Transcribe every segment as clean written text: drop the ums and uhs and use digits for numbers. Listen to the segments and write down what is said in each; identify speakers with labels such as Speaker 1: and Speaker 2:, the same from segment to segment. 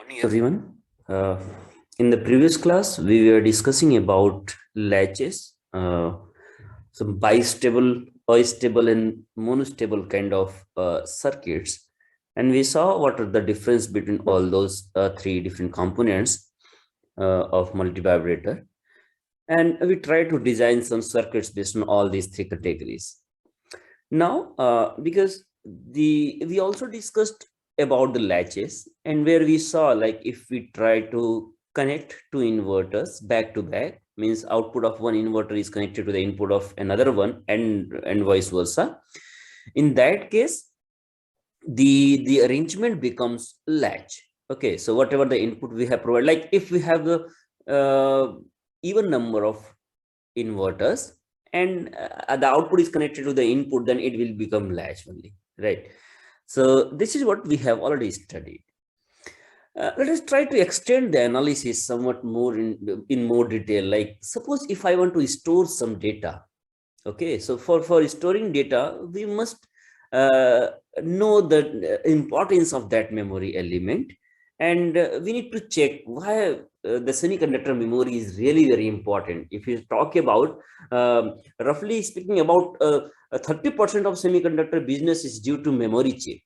Speaker 1: Morning, everyone. In the previous class, we were discussing about latches, some bistable, bistable, and monostable kind of circuits, and we saw what are the difference between all those three different components of multivibrator, and we try to design some circuits based on all these three categories. Now, because we also discussed about the latches, and where we saw like if we try to connect two inverters back to back, means output of one inverter is connected to the input of another one, and vice versa. In that case, the arrangement becomes latch. Okay, so whatever the input we have provided, like if we have the even number of inverters, and the output is connected to the input, then it will become latch only, right? So this is what we have already studied. Let us try to extend the analysis somewhat more in more detail. Like suppose if I want to store some data, okay, so for storing data, we must know the importance of that memory element, and we need to check why the semiconductor memory is really very important. If you talk about roughly speaking about 30% of semiconductor business is due to memory chip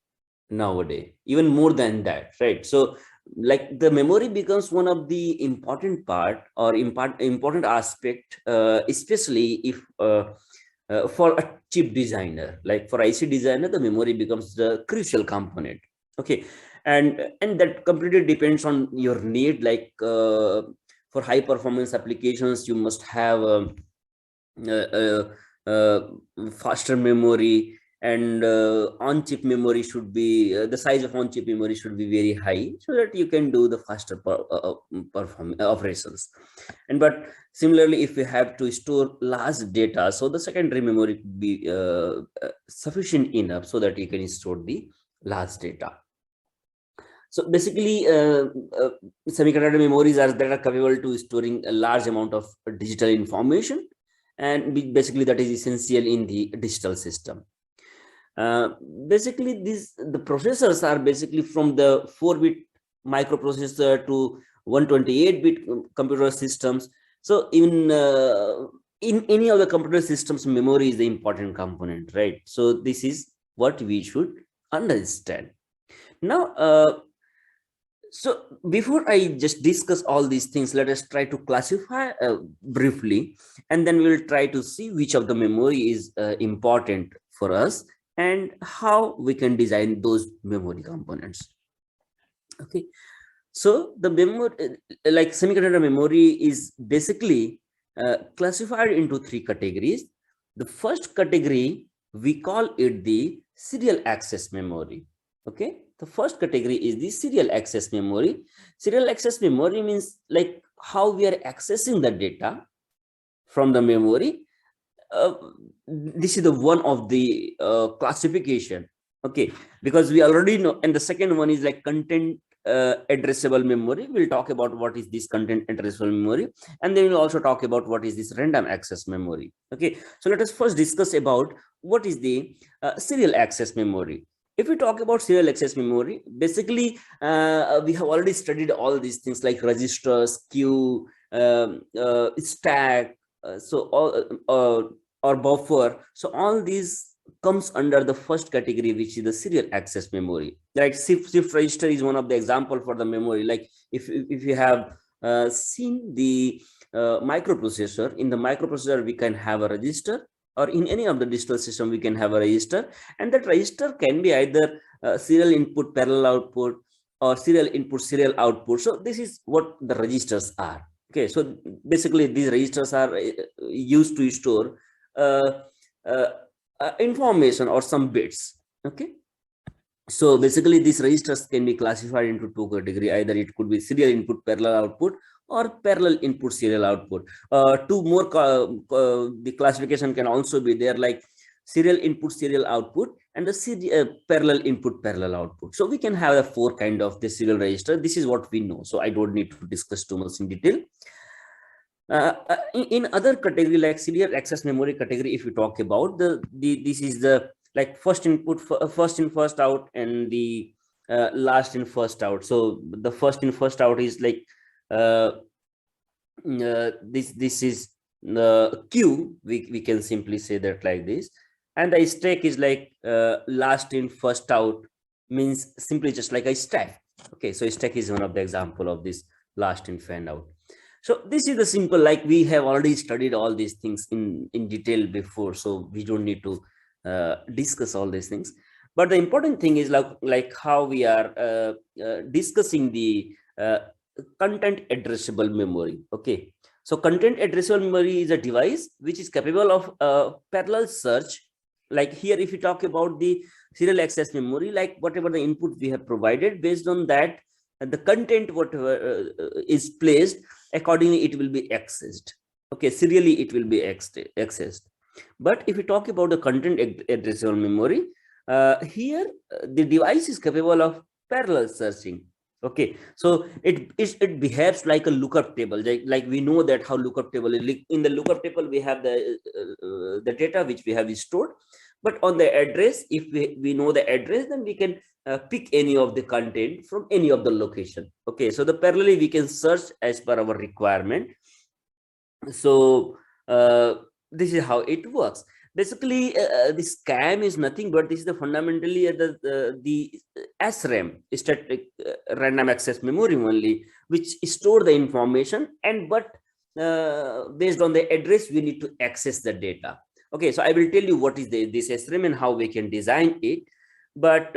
Speaker 1: nowadays, even more than that, right? So like the memory becomes one of the important part or important aspect, especially if for a chip designer, like for IC designer, the memory becomes the crucial component. Okay, and that completely depends on your need. Like for high performance applications, you must have uh, uh, faster memory, and on-chip memory should be the size of on-chip memory should be very high, so that you can do the faster perform operations. And but similarly, if we have to store large data, so the secondary memory could be sufficient enough so that you can store the large data. So basically, semiconductor memories are that are capable to storing a large amount of digital information, and basically that is essential in the digital system. Uh, Basically, the processors are basically from the 4-bit microprocessor to 128-bit computer systems. So in any of the computer systems, memory is the important component, right? So this is what we should understand. Now, so before I just discuss all these things, let us try to classify briefly, and then we'll try to see which of the memory is important for us and how we can design those memory components. Okay, so the memory, like semiconductor memory, is basically classified into three categories. The first category, we call it the serial access memory. Okay, the first category is the serial access memory. Serial access memory means like how we are accessing the data from the memory. This is the one of the classification. Okay, because we already know. And the second one is like content addressable memory. We'll talk about what is this content addressable memory, and then we'll also talk about what is this random access memory. Okay, so let us first discuss about what is the serial access memory. If we talk about serial access memory, basically we have already studied all these things like registers, queue, stack, so all or buffer. So all these comes under the first category, which is the serial access memory. Like shift register is one of the example for the memory. Like if you have seen the microprocessor, in the microprocessor we can have a register, or in any of the digital system we can have a register, and that register can be either serial input parallel output or serial input serial output. So this is what the registers are. Okay, so basically these registers are used to store uh, uh, information or some bits. Okay, so basically these registers can be classified into two categories. Either it could be serial input parallel output or parallel input serial output. Two more the classification can also be there, like serial input serial output and the parallel input parallel output. So we can have a four kind of the serial register. This is what we know, so I don't need to discuss too much in detail. In other category like serial access memory category, if we talk about the this is the like first input first in first out, and the last in first out. So the first in first out is like this is the queue, we can simply say that like this, and the stack is like last in first out, means simply just like a stack. Okay, so stack is one of the example of this last in fan out. So this is the simple, like we have already studied all these things in detail before, so we don't need to discuss all these things. But the important thing is like how we are discussing the content addressable memory. Okay, so content addressable memory is a device which is capable of parallel search. Like here, if you talk about the serial access memory, like whatever the input we have provided, based on that, the content whatever is placed, accordingly it will be accessed. Okay, serially it will be accessed. But if you talk about the content addressable memory, here the device is capable of parallel searching. Okay, so it behaves like a lookup table. Like we know that how lookup table is. In the lookup table we have the data which we have stored, but on the address, if we know the address, then we can pick any of the content from any of the location. Okay, so the parallelly we can search as per our requirement. So this is how it works. Basically, this CAM is nothing but this is the fundamentally the SRAM, static random access memory only, which store the information, and but based on the address we need to access the data. Okay, so I will tell you what is this SRAM and how we can design it. But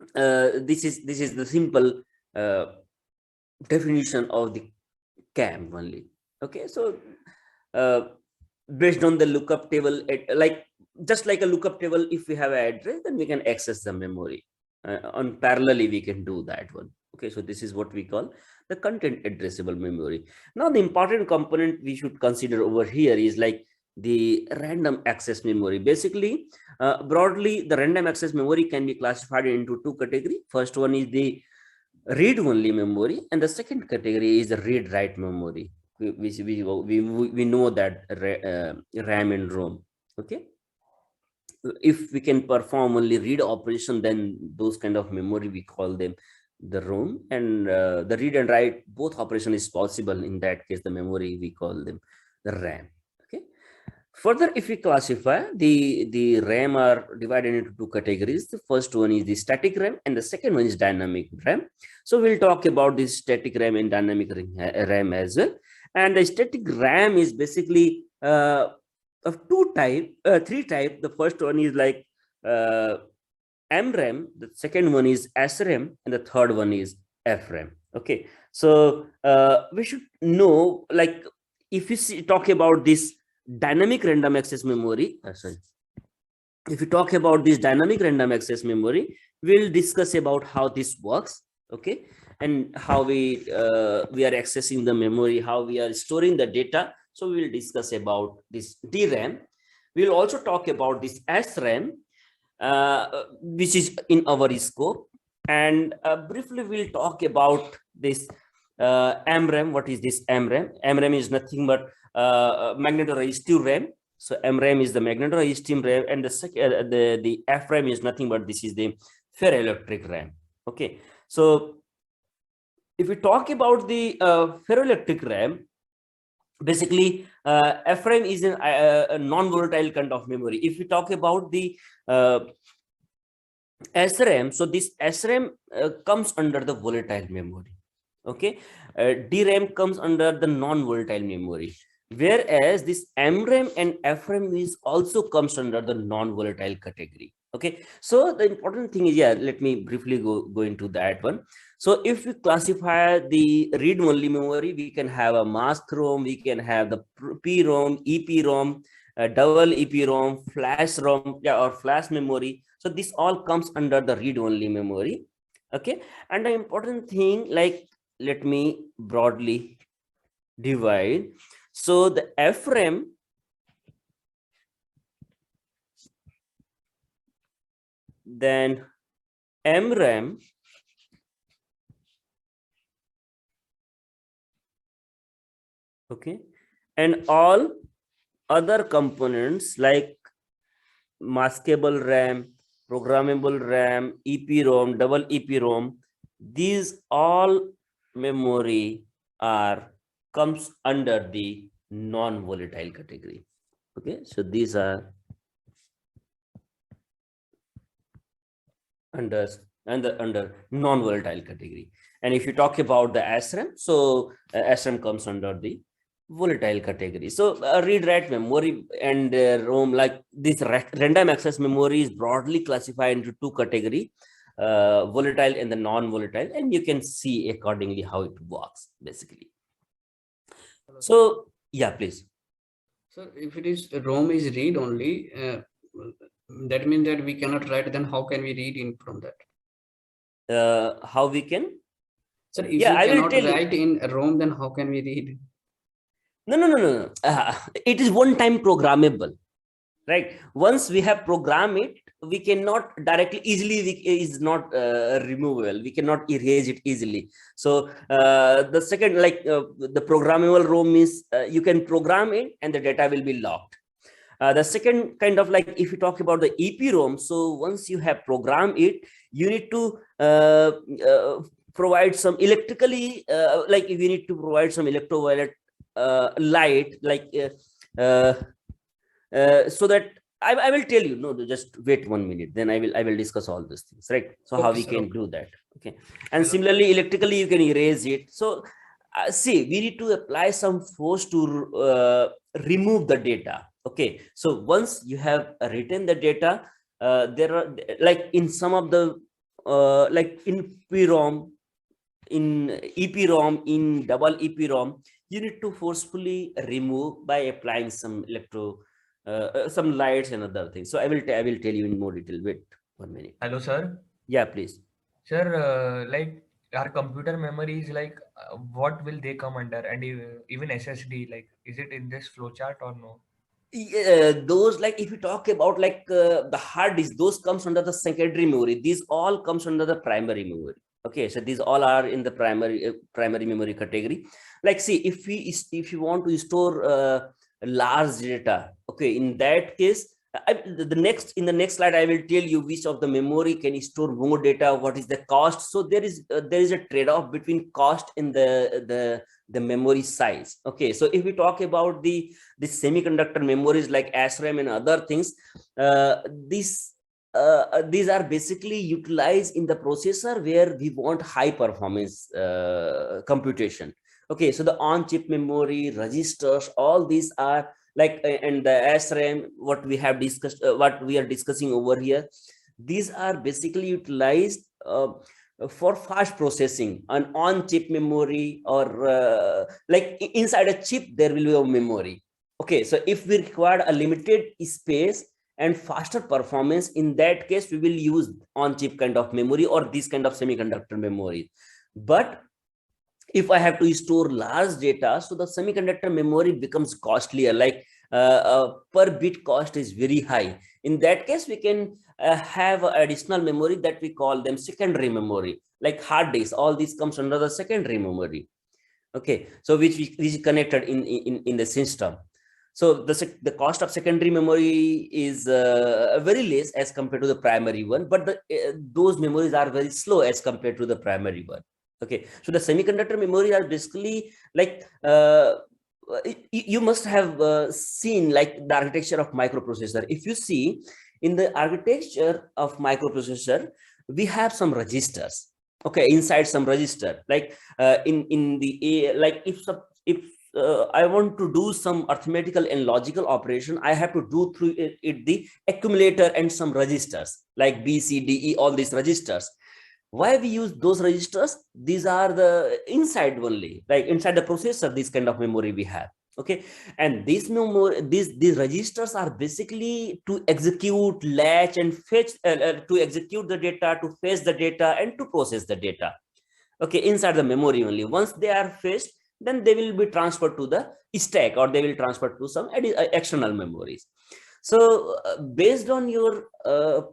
Speaker 1: this is the simple definition of the CAM only. Okay, so based on the lookup table, like just like a lookup table, if we have an address, then we can access the memory. On parallelly we can do that one. Okay, so this is what we call the content addressable memory. Now the important component we should consider over here is like the random access memory. Basically, broadly, the random access memory can be classified into two categories. First one is the read only memory, and the second category is the read write memory. We know that RAM and ROM. Okay, if we can perform only read operation, then those kind of memory we call them the ROM, and the read and write both operation is possible. In that case, the memory we call them the RAM. Okay, further, if we classify the RAM are divided into two categories. The first one is the static RAM and the second one is dynamic RAM. So we'll talk about this static RAM and dynamic RAM as well. And the static RAM is basically of three type. The first one is like MRAM, the second one is SRAM, and the third one is FRAM. Okay, so we should know, like if you talk about this dynamic random access memory, sorry, if you talk about this dynamic random access memory, we'll discuss about how this works. Okay, and how we are accessing the memory, how we are storing the data. So we will discuss about this DRAM. We'll also talk about this SRAM, which is in our scope, and briefly we'll talk about this MRAM. What is this MRAM? MRAM is nothing but magnetoresistive RAM. So MRAM is the magnetoresistive RAM, and the second the FRAM is nothing but this is the ferroelectric RAM. Okay, so if we talk about the ferroelectric RAM, basically FRAM is a non-volatile kind of memory. If we talk about the SRAM, so this SRAM comes under the volatile memory. Okay, DRAM comes under the non-volatile memory, whereas this MRAM and FRAM is also comes under the non-volatile category. Okay, so the important thing is, yeah, let me briefly go into that one. So if we classify the read only memory, we can have a mask ROM, we can have the PROM, EPROM, double EPROM, flash ROM, yeah, or flash memory. So this all comes under the read only memory. Okay, and the important thing, like let me broadly divide. So the FRAM, then MRAM, okay, and all other components like maskable RAM, programmable RAM, EPROM, double EPROM, these all memory are comes under the non-volatile category. Okay, so these are under non-volatile category. And if you talk about the SRAM, so SRAM comes under the volatile category. So read write memory and ROM, like this random access memory, is broadly classified into two category, volatile and the non-volatile, and you can see accordingly how it works basically. So yeah, please.
Speaker 2: So if it is ROM is read only, that means that we cannot write, then how can we read in from that?
Speaker 1: How we can?
Speaker 2: Sir, if yeah, we cannot write in ROM, then how can we read?
Speaker 1: No. It is one time programmable, right? Once we have programmed it, we cannot directly easily, is not removable. We cannot erase it easily. So the second, like the programmable ROM is you can program it and the data will be locked. The second kind of, like if you talk about the EPROM, so once you have programmed it, you need to provide some electrically, like you need to provide some electroviolet light, like so that I will tell you. No, just wait 1 minute, then I will discuss all these things, right? So okay, how we can do that. Okay. And similarly, electrically you can erase it. So see, we need to apply some force to remove the data. Okay, so once you have written the data, there are, like in some of the like in PROM, in EPROM, in double EPROM, you need to forcefully remove by applying some some lights and other things. So I will tell you in more detail. Wait 1 minute.
Speaker 3: Hello, sir.
Speaker 1: Yeah, please.
Speaker 3: Sir, like our computer memory is like, what will they come under? And even SSD, like, is it in this flowchart or no?
Speaker 1: Those, like if you talk about like the hard disk, those comes under the secondary memory. These all comes under the primary memory. Okay, so these all are in the primary memory category. Like see, if you want to store large data, okay, in that case, in the next slide I will tell you which of the memory can store more data, what is the cost. So there is a trade-off between cost and the memory size. Okay, so if we talk about the semiconductor memories like SRAM and other things, these are basically utilized in the processor where we want high performance computation. Okay, so the on-chip memory, registers, all these are like, and the SRAM, what we have discussed, what we are discussing over here, these are basically utilized for fast processing, an on-chip memory, or like inside a chip there will be a memory. Okay, so if we require a limited space and faster performance, in that case we will use on-chip kind of memory or this kind of semiconductor memory. But if I have to store large data, so the semiconductor memory becomes costlier, like per bit cost is very high. In that case, we can have additional memory that we call them secondary memory, like hard disk. All this comes under the secondary memory. Okay, so which is connected in the system. So the cost of secondary memory is very less as compared to the primary one, but those memories are very slow as compared to the primary one. Okay, so the semiconductor memory are basically like you must have seen like the architecture of microprocessor. If you see in the architecture of microprocessor, we have some registers. Okay, inside some register, like in the like if I want to do some arithmetical and logical operation, I have to do through it the accumulator and some registers like B, C, D, E, all these registers. Why we use those registers? These are the inside only, like inside the processor, this kind of memory we have. Okay, and these registers are basically to execute, latch, and fetch, to execute the data, to fetch the data, and to process the data. Okay, inside the memory only. Once they are fetched, then they will be transferred to the stack, or they will transfer to some external memories. So based on your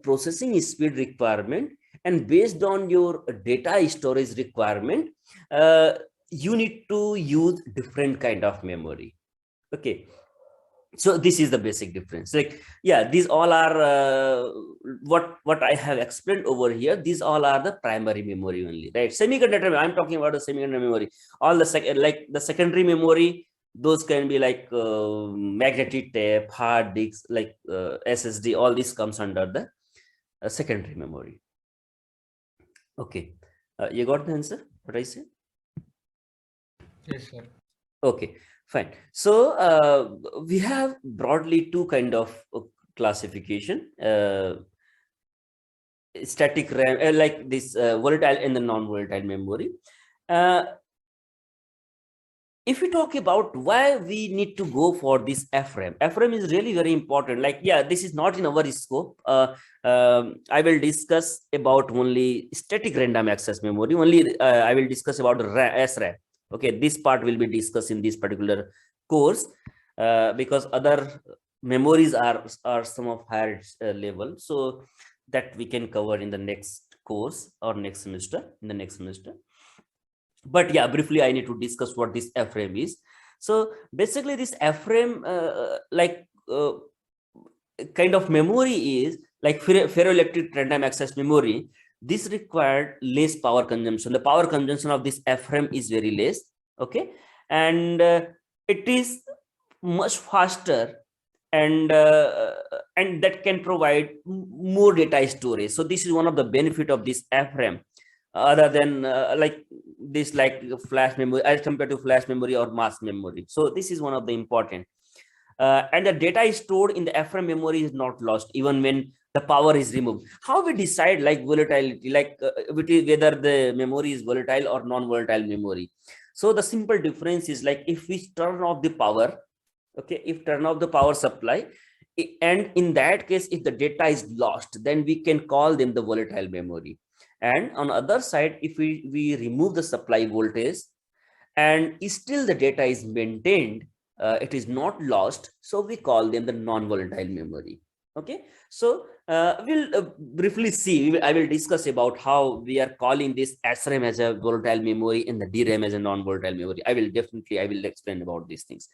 Speaker 1: processing speed requirement and based on your data storage requirement, you need to use different kind of memory. Okay, So this is the basic difference. Like, yeah, these all are what I have explained over here. These all are the primary memory only, right? Semiconductor, I'm talking about the semiconductor memory. All the like the secondary memory, those can be like magnetic tape, hard disks, like SSD. All this comes under the secondary memory. Okay, you got the answer? What I said?
Speaker 3: Yes, sir.
Speaker 1: Okay, fine. So we have broadly two kind of classification: static RAM, like this volatile and the non-volatile memory. Uh, if we talk about why we need to go for this FRAM, FRAM is really very important. Like, yeah, this is not in our scope. I will discuss about only static random access memory. Only I will discuss about SRAM. Okay, this part will be discussed in this particular course because other memories are some of higher level, so that we can cover in the next course or next semester, in the next semester. But yeah, briefly I need to discuss what this FRAM is. So basically this FRAM kind of memory is like ferroelectric random access memory. This required less power consumption. The power consumption of this FRAM is very less. Okay, and it is much faster, and that can provide more data storage. So this is one of the benefit of this FRAM, other than like this, like flash memory as compared to flash memory or mass memory. So this is one of the important. And the data is stored in the FRAM memory is not lost even when the power is removed. How we decide like volatility, like whether the memory is volatile or non-volatile memory? So the simple difference is like if we turn off the power, okay, if turn off the power supply, and in that case if the data is lost, then we can call them the volatile memory. And on the other side, if we remove the supply voltage and still the data is maintained, it is not lost, so we call them the non-volatile memory. Okay, so we'll briefly see. I will discuss about how we are calling this SRAM as a volatile memory and the DRAM as a non-volatile memory. I will explain about these things.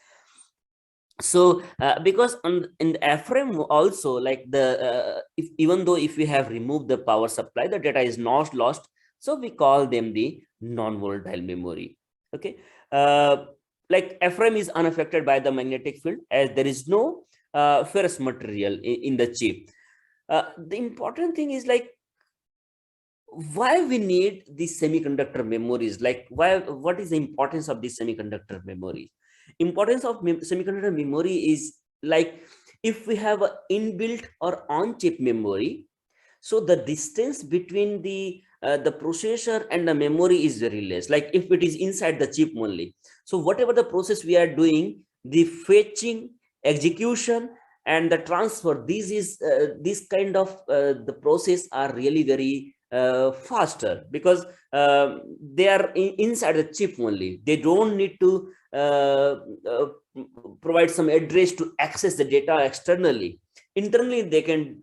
Speaker 1: So because in the FRAM also, like the even though if we have removed the power supply, the data is not lost, so we call them the non-volatile memory. Okay, like FRAM is unaffected by the magnetic field as there is no ferrous material in the chip. The important thing is like why we need these semiconductor memories. Like what is the importance of these semiconductor memories? Importance of semiconductor memory is like if we have an inbuilt or on-chip memory, so the distance between the processor and the memory is very less. Like if it is inside the chip only, so whatever the process we are doing, the fetching, execution, and the transfer, this kind of the process are really very faster because they are inside the chip only. They don't need to uh, provide some address to access the data externally. Internally they can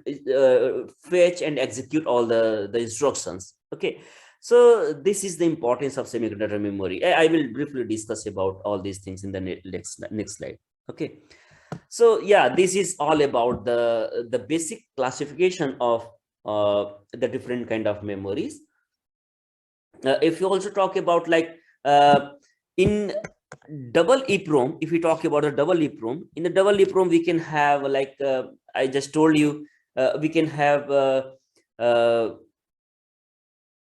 Speaker 1: fetch and execute all the instructions. Okay, so this is the importance of semiconductor memory. I will briefly discuss about all these things in the next slide. Okay, so yeah, this is all about the basic classification of the different kind of memories. If you also talk about like in double EEPROM, if we talk about a double EEPROM, in the double EEPROM we can have like I just told you, we can have uh,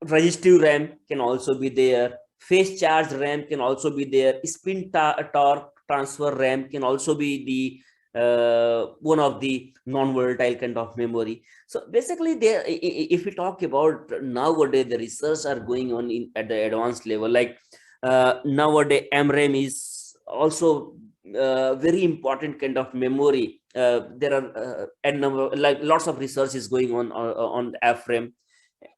Speaker 1: resistive RAM can also be there, phase charge RAM can also be there, spin torque transfer RAM can also be the one of the non-volatile kind of memory. So basically there, if we talk about nowadays, the research are going on at the advanced level. Like nowadays MRAM is also very important kind of memory. There are and like lots of research is going on FRAM,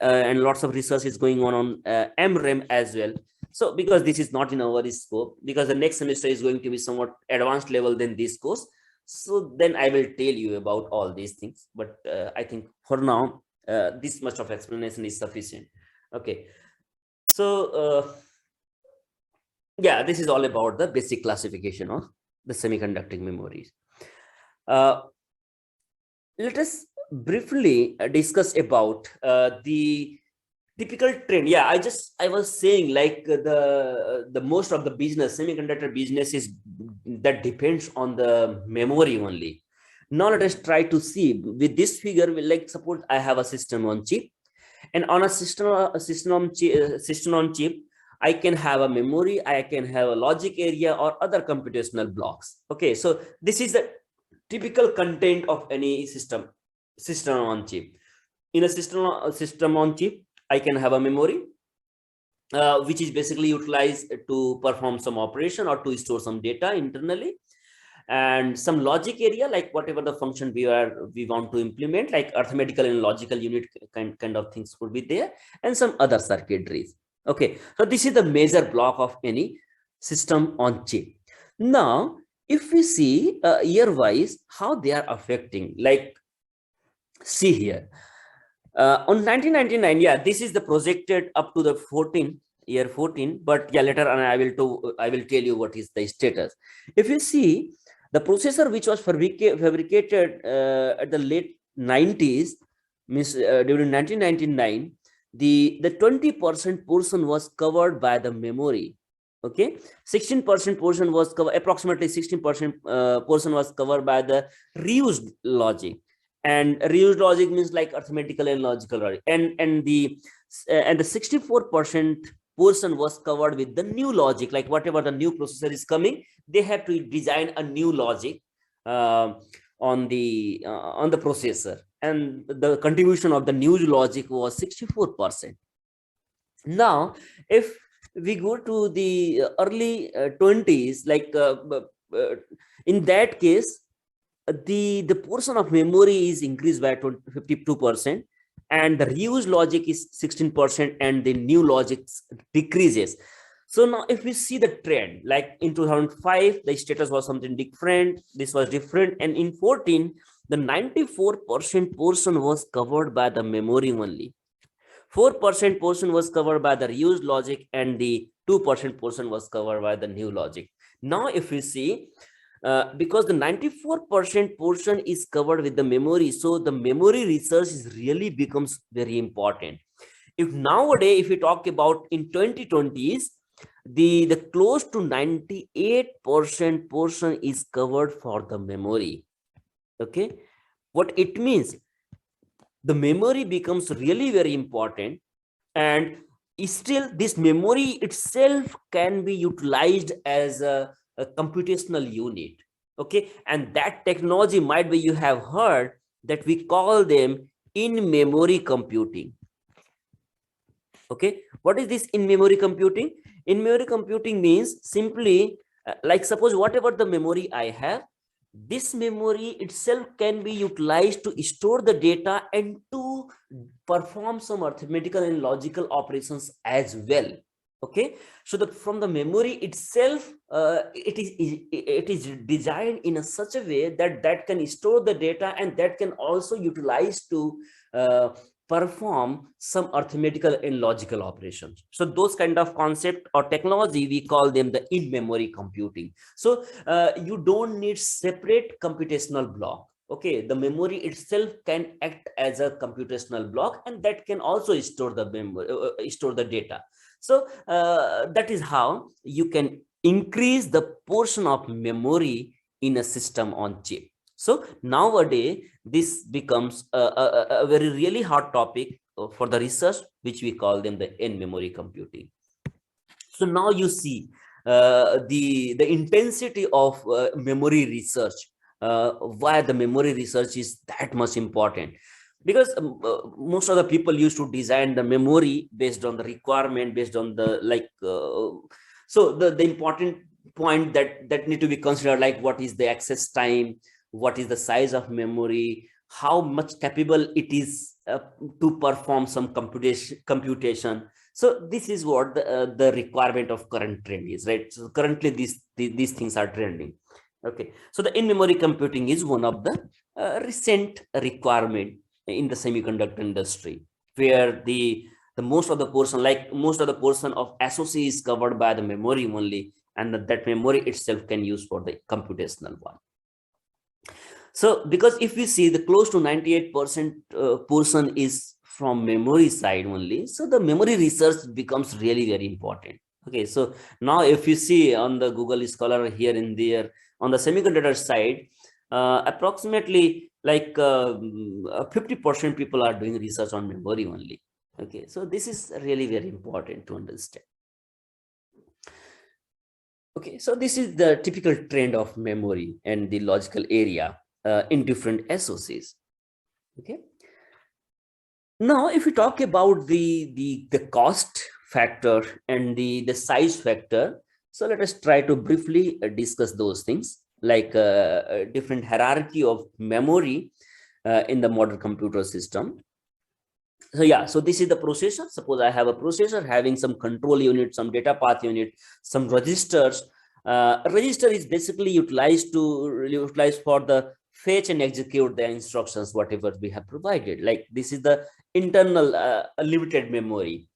Speaker 1: and lots of research is going on MRAM as well. So because this is not in our scope, because the next semester is going to be somewhat advanced level than this course, so then I will tell you about all these things. But I think for now this much of explanation is sufficient. Okay, so yeah, this is all about the basic classification of the semiconducting memories. Let us briefly discuss about the typical trend. Yeah, I was saying like the most of the business, semiconductor business, is that depends on the memory only. Now let us try to see with this figure. Like suppose I have a system on chip, and on a system on chip, I can have a memory, I can have a logic area or other computational blocks. Okay, so this is the typical content of any system on chip. In a system on chip, I can have a memory, which is basically utilized to perform some operation or to store some data internally, and some logic area, like whatever the function we want to implement, like arithmetical and logical unit kind of things would be there, and some other circuitries. Okay, so this is the major block of any system on chip. Now if we see year wise how they are affecting, like see here, on 1999, yeah, this is the projected up to the year 14, but yeah, later on I will tell you what is the status. If you see the processor which was fabricated at the late 90s, means during 1999, the 20% portion was covered by the memory. Okay, 16% portion was covered, approximately 16% portion was covered by the reused logic. And reused logic means like arithmetical and logical logic, and the 64% portion was covered with the new logic, like whatever the new processor is coming, they have to design a new logic on the processor, and the contribution of the new logic was 64%. Now if we go to the early 20s, like in that case, the portion of memory is increased by 52%, and the reused logic is 16%, and the new logic decreases. So now if we see the trend, like in 2005 the status was something different, this was different, and in 14 the 94% portion was covered by the memory only, 4% portion was covered by the reused logic, and the 2% portion was covered by the new logic. Now if we see, because the 94% portion is covered with the memory, so the memory research is really becomes very important. If nowadays, if we talk about in 2020s, the close to 98% portion is covered for the memory. Okay, what it means, the memory becomes really very important, and still this memory itself can be utilized as a computational unit. Okay, and that technology might be, you have heard that we call them in-memory computing. Okay, what is this in-memory computing? In-memory computing means simply like suppose whatever the memory I have, this memory itself can be utilized to store the data and to perform some arithmetical and logical operations as well. Okay, so that from the memory itself, it is designed in a such a way that that can store the data, and that can also utilize to perform some arithmetical and logical operations. So those kind of concept or technology, we call them the in-memory computing. So you don't need separate computational block. Okay, the memory itself can act as a computational block, and that can also store the memory, store the data. So that is how you can increase the portion of memory in a system on chip. So nowadays, this becomes a very really hot topic for the research, which we call them the in-memory computing. So now you see the intensity of memory research, why the memory research is that much important. Because most of the people used to design the memory based on the requirement, based on the like so the important point that need to be considered, like what is the access time, what is the size of memory, how much capable it is to perform some computation. So this is what the requirement of current trend is, right? So currently these things are trending. Okay, so the in-memory computing is one of the recent requirement in the semiconductor industry, where the most of the portion, like most of the portion of SoC is covered by the memory only, and that memory itself can use for the computational one. So because if we see the close to 98% portion is from memory side only, so the memory research becomes really very important. Okay, so now if you see on the Google Scholar here and there on the semiconductor side, approximately like 50% people are doing research on memory only. Okay, so this is really very important to understand. Okay, so this is the typical trend of memory and the logical area in different SOCs. Okay. Now, if we talk about the cost factor and the size factor, so let us try to briefly discuss those things, like a different hierarchy of memory in the modern computer system. So yeah, so this is the processor. Suppose I have a processor having some control unit, some data path unit, some registers. Register is basically utilized for the fetch and execute the instructions whatever we have provided. Like this is the internal limited memory.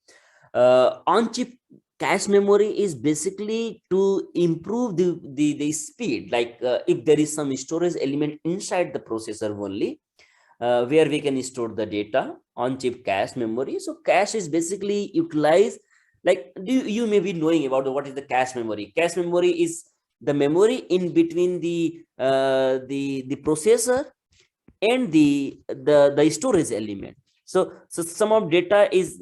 Speaker 1: On-chip cache memory is basically to improve the speed. Like if there is some storage element inside the processor only, where we can store the data on chip cache memory. So cache is basically utilized, like you may be knowing about what is the cache memory. Cache memory is the memory in between the processor and the storage element. So some of data is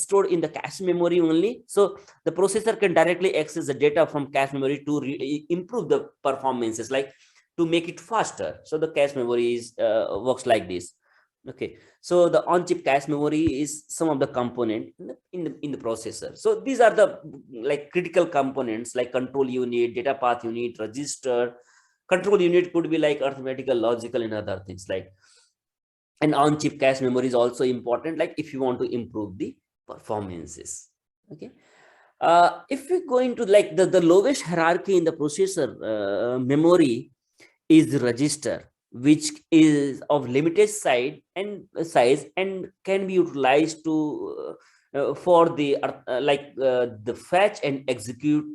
Speaker 1: stored in the cache memory only. So the processor can directly access the data from cache memory to improve the performances, like to make it faster. So the cache memory is works like this. Okay, so the on-chip cache memory is some of the component in the processor. So these are the like critical components, like control unit, data path unit, register. Control unit could be like arithmetical, logical, and other things. Like, and on-chip cache memory is also important, like if you want to improve the performances. Okay, if we go into like the lowest hierarchy in the processor memory is register, which is of limited size and can be utilized to for the fetch and execute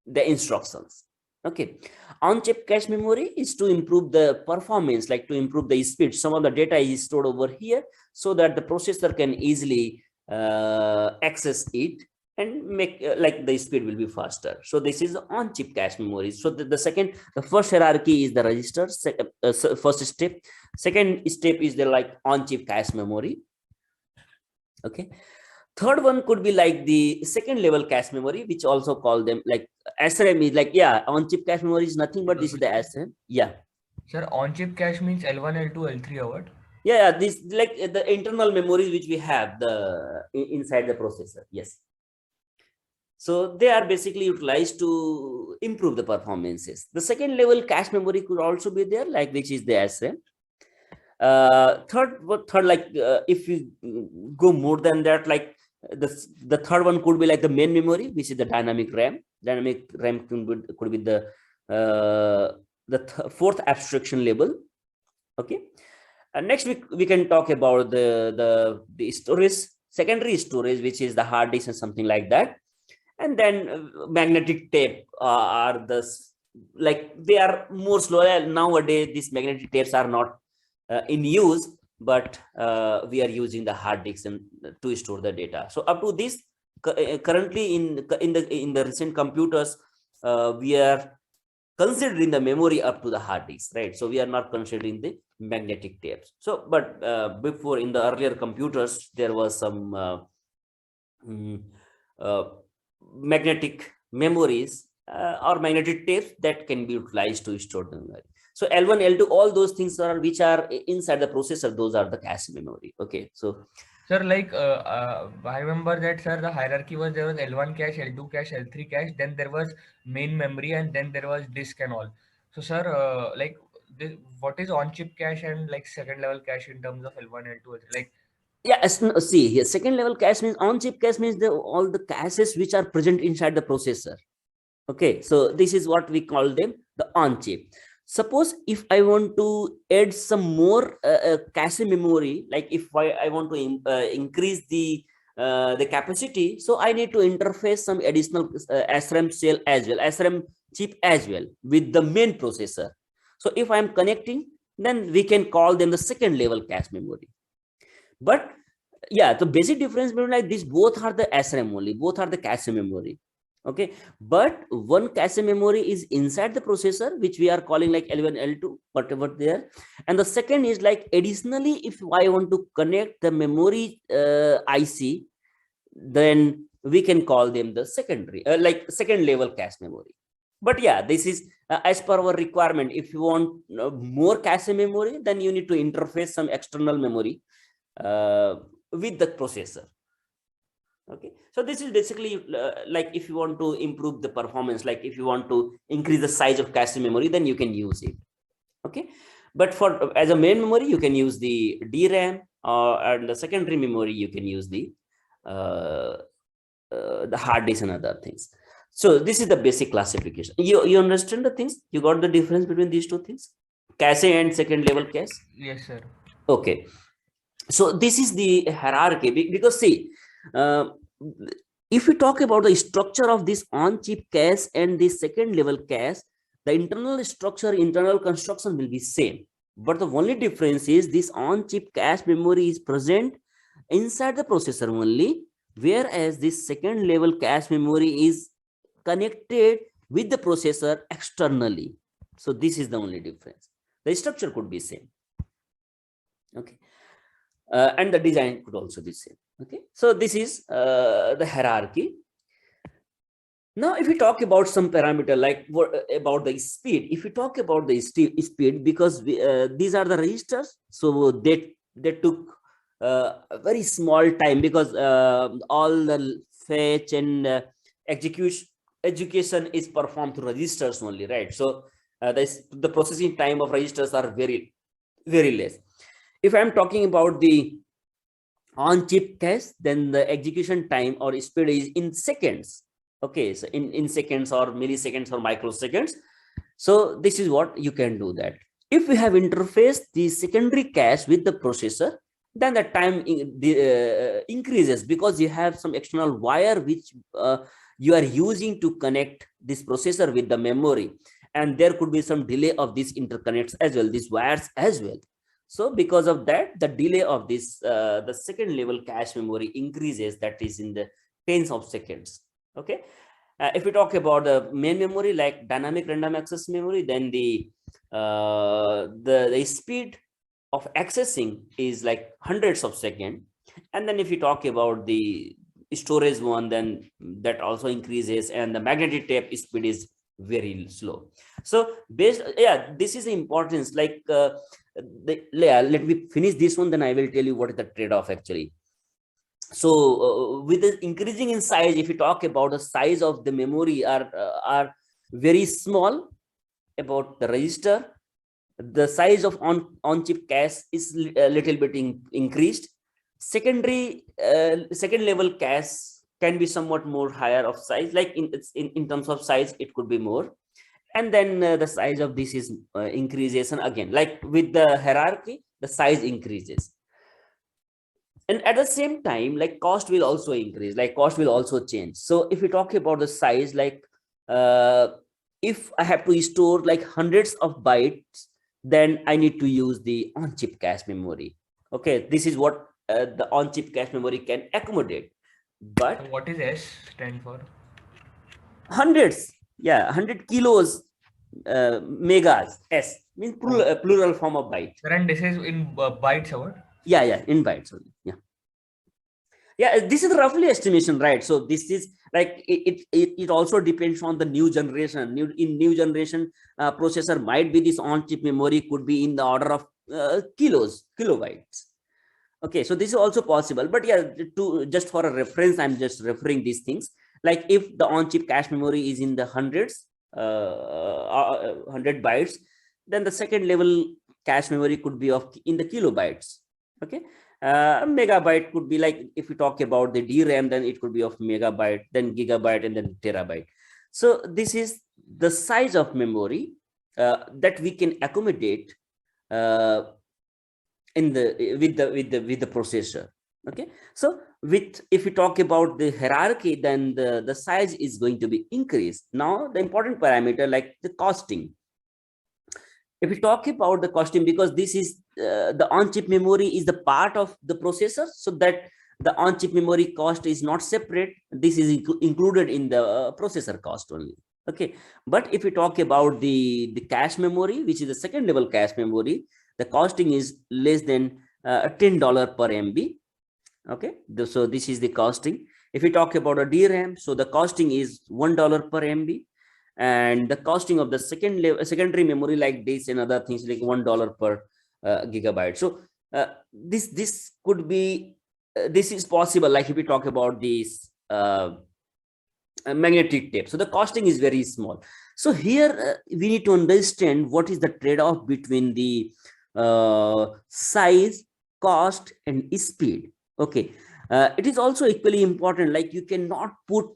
Speaker 1: the instructions. Okay, on-chip cache memory is to improve the performance, like to improve the speed. Some of the data is stored over here so that the processor can easily access it and make like the speed will be faster. So this is on-chip cache memory. So the first hierarchy is the register, first step. Second step is the like on-chip cache memory. Okay, third one could be like the second level cache memory, which also call them like SRAM is like, yeah, on-chip cache memory is nothing but this is the SRAM. Yeah.
Speaker 3: Sir, on-chip cache means L1, L2, L3 or what?
Speaker 1: Yeah, this like the internal memories which we have inside the processor. Yes. So they are basically utilized to improve the performances. The second level cache memory could also be there, like which is the SRAM. Third, like if you go more than that, like the third one could be like the main memory, which is the dynamic RAM. Dynamic RAM could be the fourth abstraction level. Okay. Next we can talk about the storage, secondary storage, which is the hard disk and something like that. And then magnetic tape are like they are more slow. Nowadays these magnetic tapes are not in use, but we are using the hard disks and to store the data. So up to this, currently in the recent computers, we are considering the memory up to the hard disk, right? So we are not considering the magnetic tapes. So but before, in the earlier computers, there was some magnetic memories or magnetic tapes that can be utilized to store the memory. So L1, L2, all those things are which are inside the processor, those are the cache memory. Okay, so
Speaker 3: sir, like I remember that, sir, the hierarchy was there was L1 cache, L2 cache, L3 cache, then there was main memory, and then there was disk and all. So sir, like what is on-chip cache and like second level cache in terms of L1, L2, like?
Speaker 1: yeah, see here, second level cache means on-chip cache means all the caches which are present inside the processor. Okay, so this is what we call them the on-chip. Suppose if I want to add some more cache memory, like if I want to increase the capacity, so I need to interface some additional SRAM cell as well, SRAM chip as well with the main processor. So if I'm connecting then we can call them the second level cache memory. But yeah, the basic difference between like these both are the SRAM only, both are the cache memory. Okay, but one cache memory is inside the processor, which we are calling like L1, L2, whatever there, and the second is like additionally, if I want to connect the memory IC, then we can call them the secondary, like second level cache memory. But yeah, this is as per our requirement. If you want more cache memory, then you need to interface some external memory with the processor. Okay, so this is basically like if you want to improve the performance, like if you want to increase the size of cache memory, then you can use it. Okay, but for as a main memory, you can use the DRAM, and the secondary memory you can use the hard disk and other things. So this is the basic classification. You understand the things? You got the difference between these two things, cache and second level cache?
Speaker 3: Yes, sir.
Speaker 1: Okay, so this is the hierarchy, because see, if we talk about the structure of this on-chip cache and the second level cache, the internal structure, internal construction will be same, but the only difference is this on-chip cache memory is present inside the processor only, whereas this second level cache memory is connected with the processor externally. So this is the only difference. The structure could be same. Okay, and the design could also be same. Okay, so this is the hierarchy. Now, if we talk about some parameter like about the speed, if we talk about the speed, because these are the registers, so they took a very small time, because all the fetch and execution is performed through registers only, right? So the processing time of registers are very less. If I'm talking about the on-chip cache, then the execution time or speed is in seconds. Okay, so in seconds or milliseconds or microseconds. So this is what you can do that. If we have interfaced the secondary cache with the processor, then the time increases, because you have some external wire which you are using to connect this processor with the memory, and there could be some delay of these interconnects as well, these wires as well. So because of that, the delay of this the second level cache memory increases, that is in the tens of seconds. Okay, if we talk about the main memory like dynamic random access memory, then the speed of accessing is like hundreds of seconds. And then if you talk about the storage one, then that also increases, and the magnetic tape speed is very slow. So this is the importance, like let me finish this one, then I will tell you what is the trade-off actually. So with the increasing in size, if you talk about the size of the memory are very small about the register, the size of on-chip cache is a little bit increased. Secondary second level cache can be somewhat more higher of size, like in terms of size it could be more, and then the size of this is increases, and again like with the hierarchy the size increases. And at the same time, like cost will also increase, like cost will also change. So if we talk about the size, like if I have to store like hundreds of bytes, then I need to use the on-chip cache memory. Okay, this is what the on-chip cache memory can accommodate. But
Speaker 3: So what is S stand for?
Speaker 1: hundreds, yeah, 100 kilos, megas. S means plural form of byte.
Speaker 3: Sir, and this is in bytes or?
Speaker 1: Yeah, in bytes only. Yeah, this is roughly estimation, right? So this is like it also depends on the new generation. New generation processor might be this on-chip memory could be in the order of kilobytes. Okay, so this is also possible, but yeah, just for a reference, I'm just referring these things. Like if the on-chip cache memory is in the hundreds, 100 bytes, then the second level cache memory could be in the kilobytes. Okay, megabyte could be like, if we talk about the DRAM, then it could be of megabyte, then gigabyte, and then terabyte. So this is the size of memory that we can accommodate with the processor. Okay, so if we talk about the hierarchy, then the size is going to be increased. Now the important parameter like the costing. If we talk about the costing, because this is the on-chip memory is the part of the processor, so that the on-chip memory cost is not separate. This is included in the processor cost only. Okay, but if we talk about the cache memory, which is the second level cache memory, the costing is less than $10 per MB. Okay, so this is the costing. If we talk about a DRAM, so the costing is $1 per MB, and the costing of the secondary memory like this and other things like $1 per gigabyte. So this could be this is possible. Like if we talk about this magnetic tape, so the costing is very small. So here we need to understand what is the trade-off between the size, cost, and speed. Okay, it is also equally important. Like you cannot put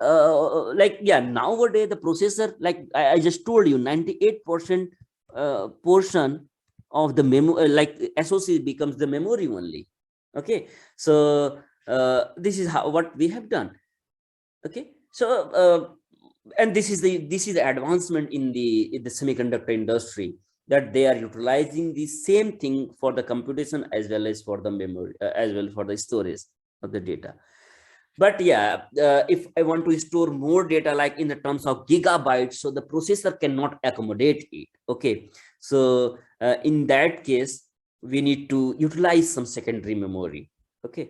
Speaker 1: like, yeah, nowadays the processor, like I just told you, 98% portion of the memory, like SoC becomes the memory only. Okay, so this is what we have done. Okay, so and this is the advancement in the semiconductor industry, that they are utilizing the same thing for the computation as well as for the memory, as well for the storage of the data. But yeah, if I want to store more data, like in the terms of gigabytes, so the processor cannot accommodate it. Okay, so in that case, we need to utilize some secondary memory. Okay,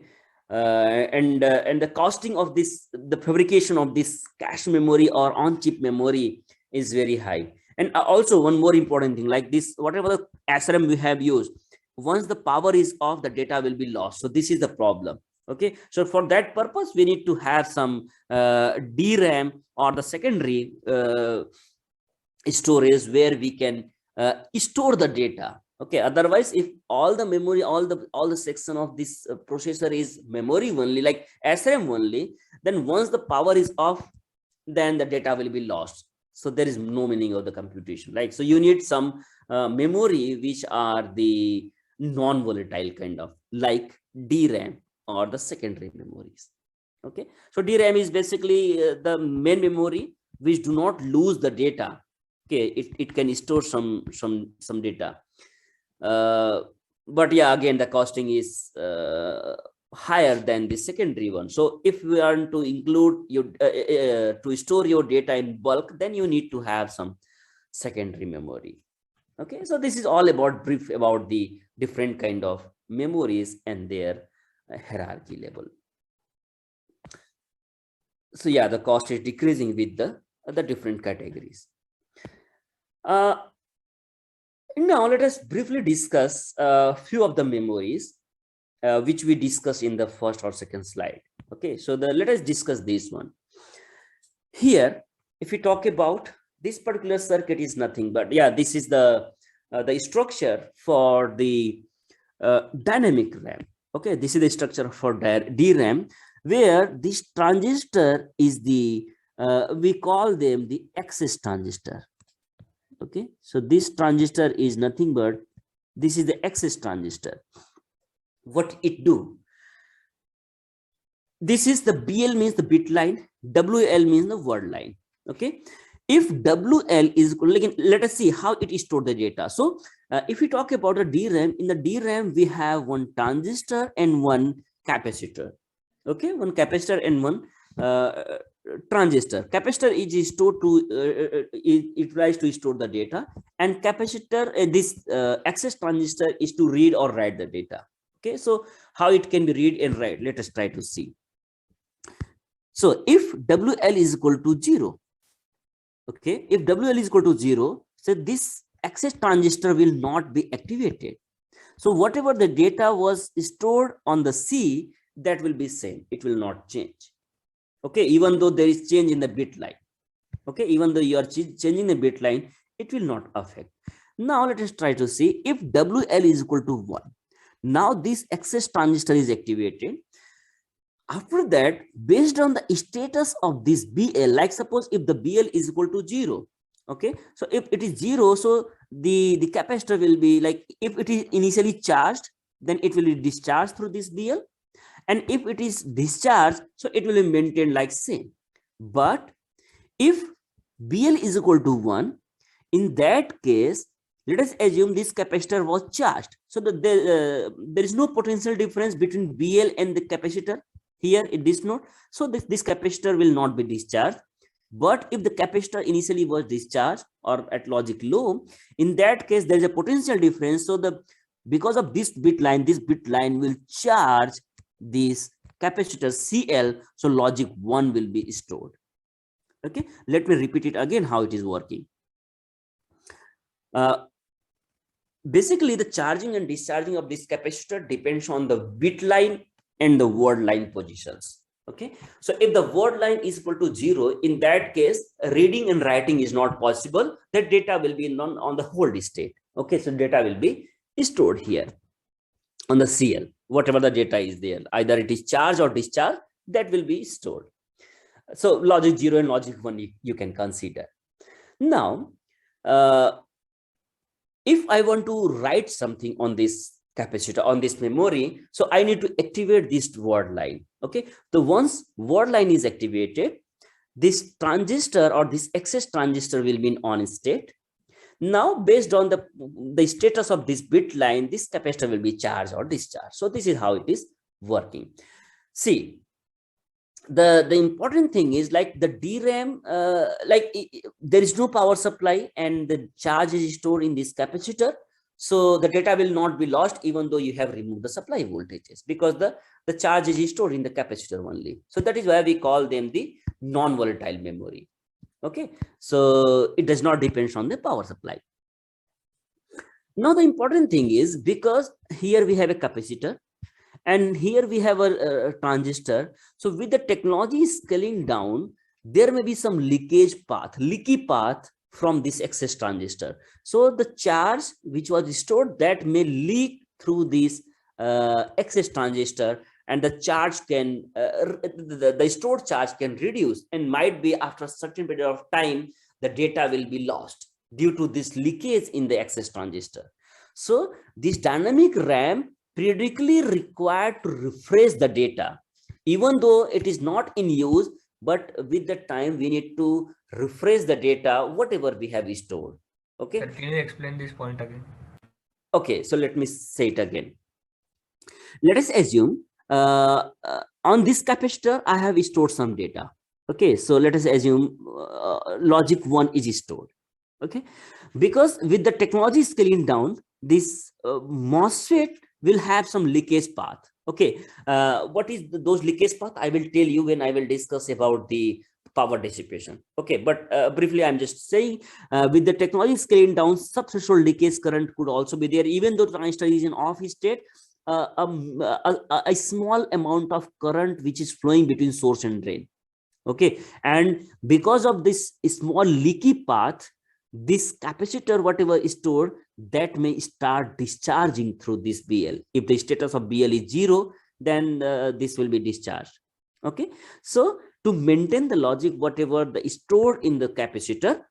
Speaker 1: and the costing of this, the fabrication of this cache memory or on-chip memory is very high. And also one more important thing, like this, whatever the SRAM we have used, once the power is off, the data will be lost. So this is the problem. Okay, so for that purpose, we need to have some DRAM or the secondary storage where we can store the data. Okay, otherwise, if all the memory, all the section of this processor is memory only, like SRAM only, then once the power is off, then the data will be lost. So there is no meaning of the computation. Like, so you need some memory which are the non-volatile kind of, like DRAM or the secondary memories. Okay, so DRAM is basically the main memory which do not lose the data. Okay, it can store some data, but yeah, again, the costing is higher than the secondary one. So if we want to include your to store your data in bulk, then you need to have some secondary memory. Okay, so this is all about brief about the different kind of memories and their hierarchy level. So yeah, the cost is decreasing with the different categories. Now let us briefly discuss a few of the memories which we discussed in the first or second slide. Okay, so let us discuss this one. Here, if we talk about this particular circuit, is nothing but, yeah, this is the structure for the dynamic RAM. Okay, this is the structure for DRAM, where this transistor is the we call them the access transistor. Okay, so this transistor is nothing but, this is the access transistor. What it do? This is the BL means the bit line, WL means the word line. Okay, if WL is, let us see how it store the data. So if we talk about a DRAM, in the DRAM we have one transistor and one capacitor. Okay, one capacitor and one transistor. Capacitor is stored to it tries to store the data, and capacitor, this access transistor, is to read or write the data. Okay, so how it can be read and write, let us try to see. So if WL is equal to 0, okay, if WL is equal to 0, so this access transistor will not be activated. So whatever the data was stored on the C, that will be same, it will not change. Okay, even though there is change in the bit line. Okay, even though you are changing the bit line, it will not affect. Now let us try to see if WL is equal to 1. Now this access transistor is activated. After that, based on the status of this BL, like suppose if the BL is equal to 0, okay, so if it is 0, so the capacitor will be like, if it is initially charged, then it will be discharged through this BL, and if it is discharged, so it will be maintained like same. But if BL is equal to 1, in that case, Let us assume this capacitor was charged. So there is no potential difference between BL and the capacitor here in this node. So this capacitor will not be discharged. But if the capacitor initially was discharged or at logic low, in that case, there is a potential difference. So because of this bit line will charge this capacitor CL. So logic 1 will be stored. Okay, let me repeat it again how it is working. Basically, the charging and discharging of this capacitor depends on the bit line and the word line positions. Okay, so if the word line is equal to 0, in that case, reading and writing is not possible. The data will be on the hold state. Okay, so data will be stored here on the CL. Whatever the data is there, either it is charged or discharged, that will be stored. So logic 0 and logic 1 you can consider. Now, if I want to write something on this capacitor, on this memory, so I need to activate this word line. Okay, so once word line is activated, this transistor or this access transistor will be in on state. Now, based on the status of this bit line, this capacitor will be charged or discharged. So this is how it is working. See, the important thing is like the DRAM, there is no power supply and the charge is stored in this capacitor. So the data will not be lost even though you have removed the supply voltages, because the charge is stored in the capacitor only. So that is why we call them the non-volatile memory. Okay, so it does not depend on the power supply. Now the important thing is, because here we have a capacitor and here we have a transistor. So with the technology scaling down, there may be some leaky path from this access transistor. So the charge which was stored, that may leak through this access transistor, and the charge can the stored charge can reduce, and might be after a certain period of time the data will be lost due to this leakage in the access transistor. So this dynamic RAM periodically required to refresh the data, even though it is not in use, but with the time we need to refresh the data whatever we have stored. Okay,
Speaker 3: Sir, can you explain this point again?
Speaker 1: Okay, so let me say it again. Let us assume on this capacitor I have stored some data. Okay, so let us assume logic 1 is stored. Okay, because with the technology scaling down, this MOSFET will have some leakage path. Okay, what is those leakage path? I will tell you when I will discuss about the power dissipation. Okay, but briefly I'm just saying, with the technology scaling down, subthreshold leakage current could also be there. Even though transistor is in off state, a small amount of current which is flowing between source and drain. Okay, and because of this small leaky path, this capacitor, whatever is stored, that may start discharging through this BL. If the status of BL is 0, then this will be discharged. Okay, so to maintain the logic, whatever the stored in the capacitor,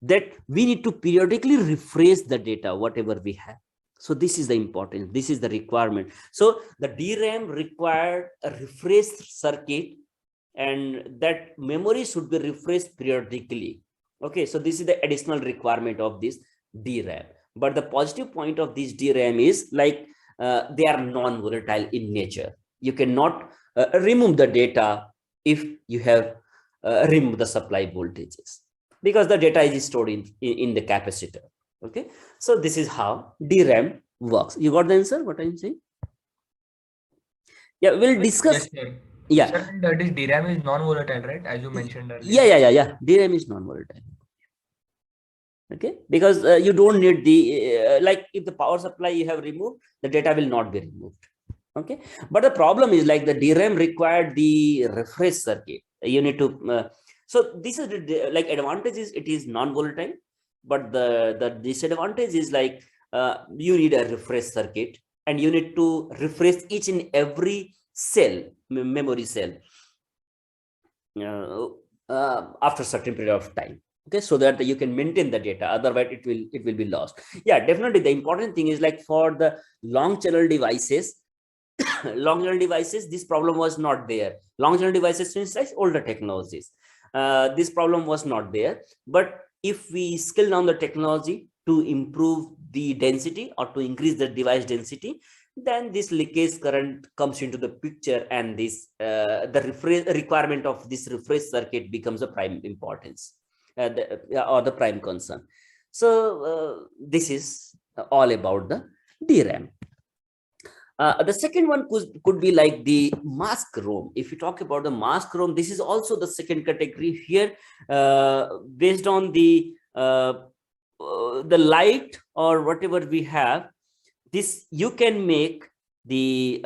Speaker 1: that we need to periodically refresh the data whatever we have. So this is the importance, this is the requirement. So the DRAM required a refresh circuit, and that memory should be refreshed periodically. Okay, so this is the additional requirement of this DRAM. But the positive point of this DRAM is like they are non-volatile in nature. You cannot remove the data if you have removed the supply voltages, because the data is stored in the capacitor. Okay, so this is how DRAM works. You got the answer what I'm saying? Yeah, we'll discuss.
Speaker 3: Yes, sir.
Speaker 1: Yeah,
Speaker 3: Sir, and this DRAM is non-volatile, right? As you mentioned earlier.
Speaker 1: Yeah. DRAM is non-volatile. Okay, because you don't need the like if the power supply you have removed, the data will not be removed. Okay, but the problem is like the DRAM required the refresh circuit. You need to so this is the like advantage is it is non-volatile, but the disadvantage is like you need a refresh circuit, and you need to refresh each and every cell, memory cell, after a certain period of time. Okay, so that you can maintain the data, otherwise it will be lost. Yeah, definitely the important thing is like for the long channel devices this problem was not there. Long channel devices means like older technologies, this problem was not there. But if we scale down the technology to improve the density or to increase the device density, then this leakage current comes into the picture, and this the requirement of this refresh circuit becomes a prime importance or the prime concern. So this is all about the DRAM. The second one could be like the mask ROM. If you talk about the mask ROM, this is also the second category here, based on the light or whatever we have. This you can make the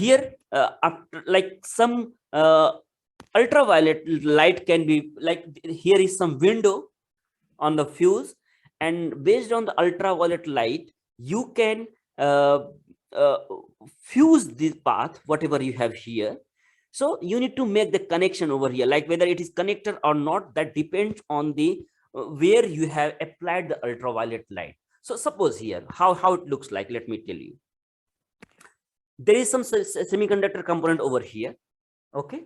Speaker 1: here after, like some ultraviolet light can be like, here is some window on the fuse, and based on the ultraviolet light you can fuse this path whatever you have here. So you need to make the connection over here, like whether it is connected or not, that depends on the where you have applied the ultraviolet light. So suppose here how it looks like, let me tell you. There is some semiconductor component over here, okay,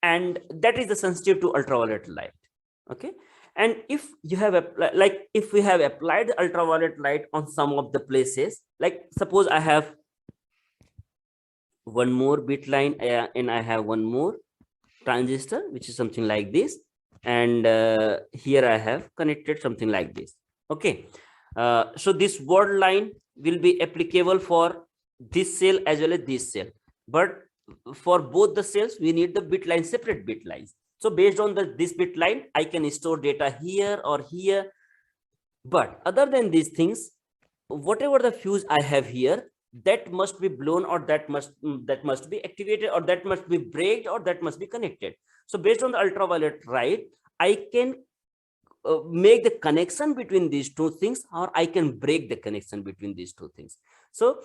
Speaker 1: and that is the sensitive to ultraviolet light, okay. And if you have if we have applied the ultraviolet light on some of the places, like suppose I have one more bit line and I have one more transistor, which is something like this, and here I have connected something like this, okay. So this word line will be applicable for this cell as well as this cell, but for both the cells we need the bit line, separate bit lines. So based on this bit line I can store data here or here, but other than these things, whatever the fuse I have here, that must be blown, or that must be activated, or that must be braked, or that must be connected. So based on the ultraviolet light I can make the connection between these two things, or I can break the connection between these two things. So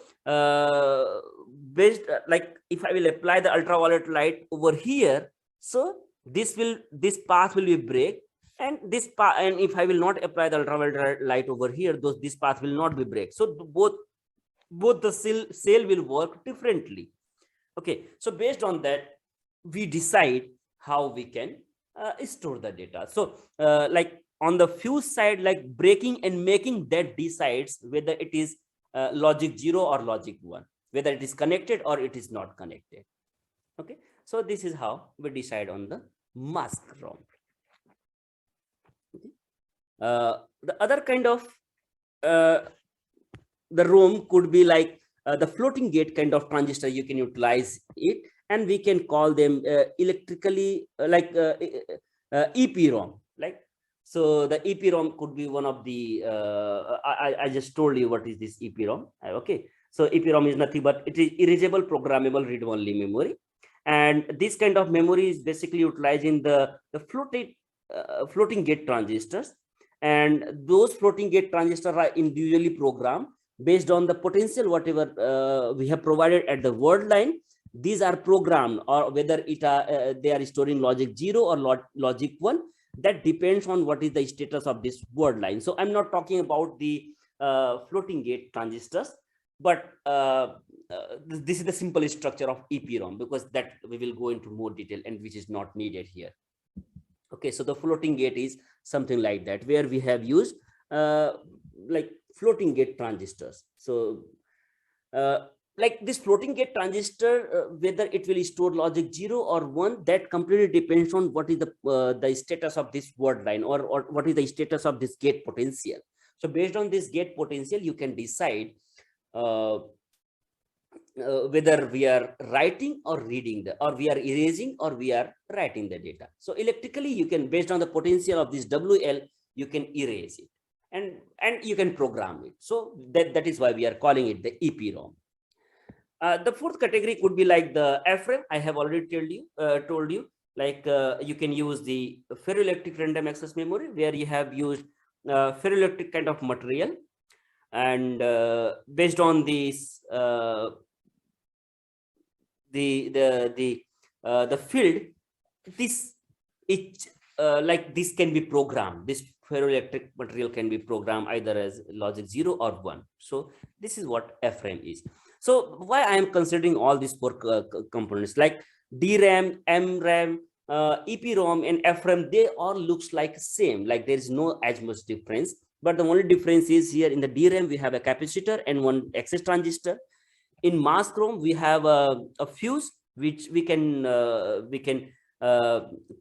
Speaker 1: based like if I will apply the ultraviolet light over here, so this path will be break, and this path, and if I will not apply the ultraviolet light over here, this path will not be break. So both the cell will work differently, okay. So based on that we decide how we can store the data. So like on the fuse side, like breaking and making, that decides whether it is logic 0 or logic 1, whether it is connected or it is not connected, okay. So this is how we decide on the mask ROM. Okay. The other kind of the ROM could be like the floating gate kind of transistor. You can utilize it, and we can call them electrically EPROM. Like, so the EPROM could be one of the I just told you what is this EPROM, okay. So EPROM is nothing but it is erasable programmable read-only memory, and this kind of memory is basically utilizing the floating gate transistors, and those floating gate transistors are individually programmed based on the potential whatever we have provided at the word line. These are programmed, or whether they are storing logic 0 or logic 1, that depends on what is the status of this word line. So I'm not talking about the floating gate transistors, but this is the simple structure of EPROM, because that we will go into more detail, and which is not needed here, okay. So the floating gate is something like that, where we have used like floating gate transistors. So like this floating gate transistor, whether it will store logic 0 or 1, that completely depends on what is the status of this word line, or what is the status of this gate potential. So based on this gate potential you can decide whether we are writing or reading or we are erasing or we are writing the data. So electrically you can, based on the potential of this WL, you can erase it, and you can program it. So that is why we are calling it the EPROM. The fourth category could be like the FRAM. I have already told you, like you can use the ferroelectric random access memory, where you have used ferroelectric kind of material, and based on this the field, like this can be programmed. This ferroelectric material can be programmed either as logic 0 or 1. So this is what FRAM is. So why I am considering all these four components, like DRAM, MRAM, EPROM and FRAM, they all looks like same, like there is no as much difference. But the only difference is here in the DRAM, we have a capacitor and one access transistor. In mass chrom, we have a fuse, which we can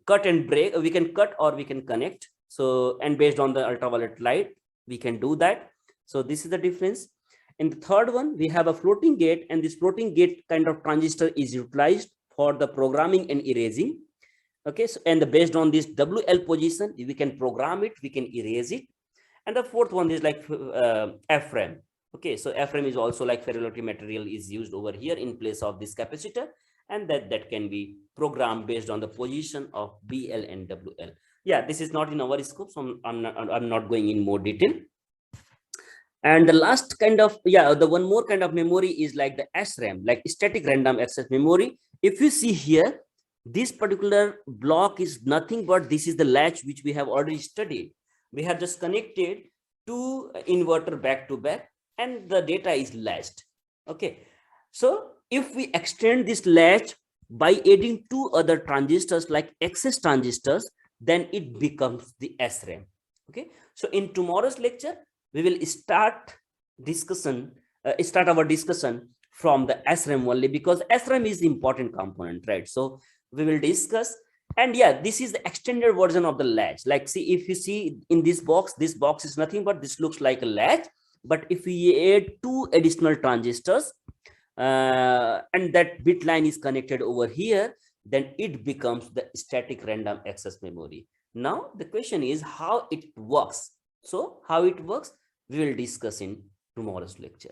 Speaker 1: cut and break, we can cut or we can connect. So, and based on the ultraviolet light, we can do that. So this is the difference. In the third one, we have a floating gate, and this floating gate kind of transistor is utilized for the programming and erasing. Okay, so and based on this WL position, we can program it, we can erase it. And the fourth one is like FRAM. Okay, so FRAM is also like ferroelectric material is used over here in place of this capacitor, and that can be programmed based on the position of BL and WL. Yeah, this is not in our scope, so I'm not going in more detail. And the last kind of, yeah, the one more kind of memory is like the SRAM, like static random access memory. If you see here, this particular block is nothing but this is the latch which we have already studied. We have just connected two inverter back to back, and the data is latched. Okay, so if we extend this latch by adding two other transistors like access transistors, then it becomes the SRAM. Okay, so in tomorrow's lecture, we will start our discussion from the SRAM only, because SRAM is the important component, right? So we will discuss. And yeah, this is the extended version of the latch. Like, see, if you see in this box is nothing but this looks like a latch. But if we add two additional transistors and that bit line is connected over here, then it becomes the static random access memory. Now the question is how it works. So how it works, we will discuss in tomorrow's lecture.